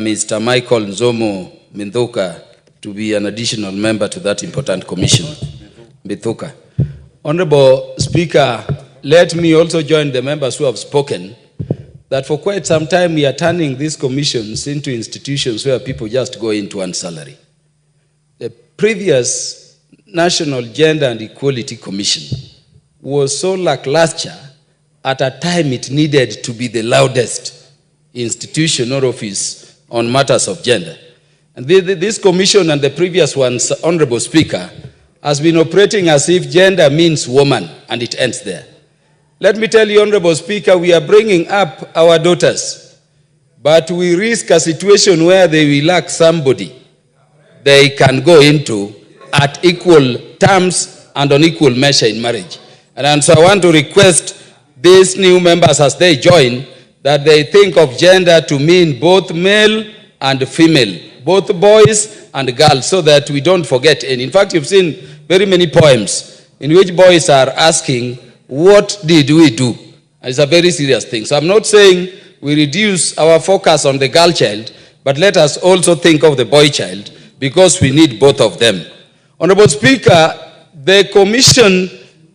Mr. Michael Nzomo Minthuka to be an additional member to that important commission. Minthuka. Honorable Speaker, let me also join the members who have spoken that for quite some time we are turning these commissions into institutions where people just go into one salary. The previous National Gender and Equality Commission was so lackluster at a time it needed to be the loudest institution or office on matters of gender. And this commission and the previous ones, Honorable Speaker, has been operating as if gender means woman and it ends there. Let me tell you, Honorable Speaker, we are bringing up our daughters, but we risk a situation where they will lack somebody they can go into at equal terms and on equal measure in marriage. And so I want to request these new members as they join that they think of gender to mean both male and female, both boys and girls, so that we don't forget any. In fact, you've seen very many poems in which boys are asking, what did we do? And it's a very serious thing. So I'm not saying we reduce our focus on the girl child, but let us also think of the boy child, because we need both of them. Honorable Speaker, the Commission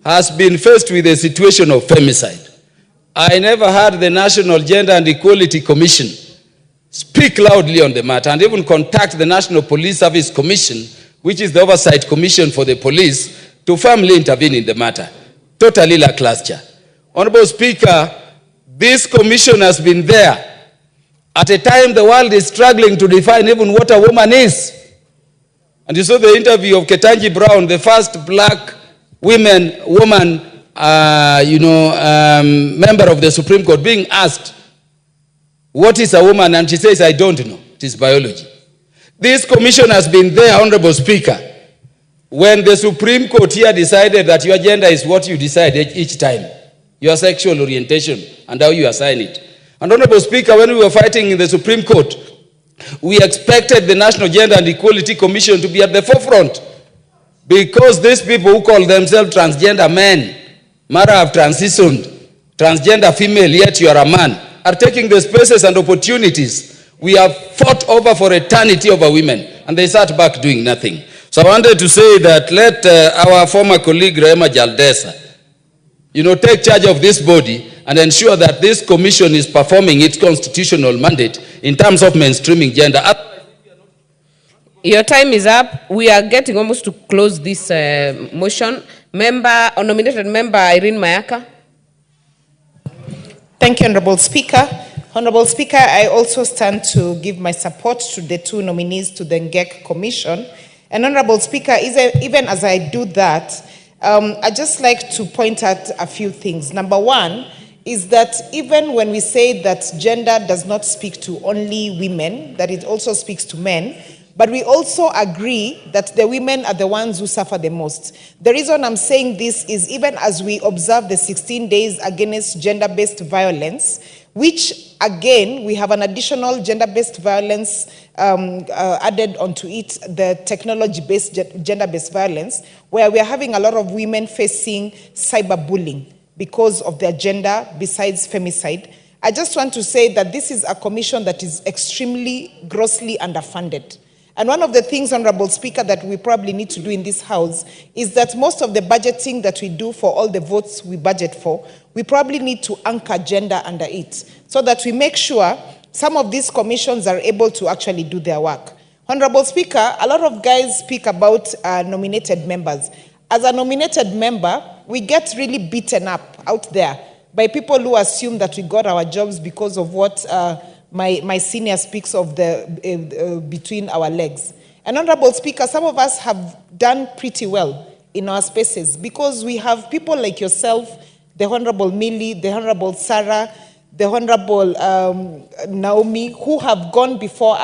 has been faced with a situation of femicide. I never heard the National Gender and Equality Commission speak loudly on the matter and even contact the National Police Service Commission, which is the oversight commission for the police, to firmly intervene in the matter. Totally lackluster. Honorable Speaker, this commission has been there at a time the world is struggling to define even what a woman is. And you saw the interview of Ketanji Brown, the first black woman member of the Supreme Court, being asked, what is a woman? And she says, I don't know. It is biology. This commission has been there, Honorable Speaker, when the Supreme Court here decided that your gender is what you decide each time, your sexual orientation and how you assign it. And Honorable Speaker, when we were fighting in the Supreme Court, we expected the National Gender and Equality Commission to be at the forefront, because these people who call themselves transgender men, Mara have transitioned, transgender female, yet you are a man, are taking the spaces and opportunities we have fought over for eternity over women, and they sat back doing nothing. So I wanted to say that let our former colleague Rema Jaldesa, take charge of this body and ensure that this commission is performing its constitutional mandate in terms of mainstreaming gender. Your time is up. We are getting almost to close this motion. Nominated member Irene Mayaka. Thank you, Honorable Speaker. Honorable Speaker, I also stand to give my support to the two nominees to the NGEC Commission. And Honorable Speaker, even as I do that, I'd just like to point out a few things. Number one is that even when we say that gender does not speak to only women, that it also speaks to men, but we also agree that the women are the ones who suffer the most. The reason I'm saying this is even as we observe the 16 days against gender-based violence, which again, we have an additional gender-based violence added onto it, the technology-based gender-based violence, where we are having a lot of women facing cyberbullying because of their gender besides femicide. I just want to say that this is a commission that is extremely grossly underfunded. And one of the things, Honorable Speaker, that we probably need to do in this House is that most of the budgeting that we do for all the votes we budget for, we probably need to anchor gender under it so that we make sure some of these commissions are able to actually do their work. Honorable Speaker, a lot of guys speak about nominated members. As a nominated member, we get really beaten up out there by people who assume that we got our jobs because of what my senior speaks of the between our legs. And Honorable Speaker, some of us have done pretty well in our spaces because we have people like yourself, the Honorable Millie, the Honorable Sarah, the Honorable Naomi, who have gone before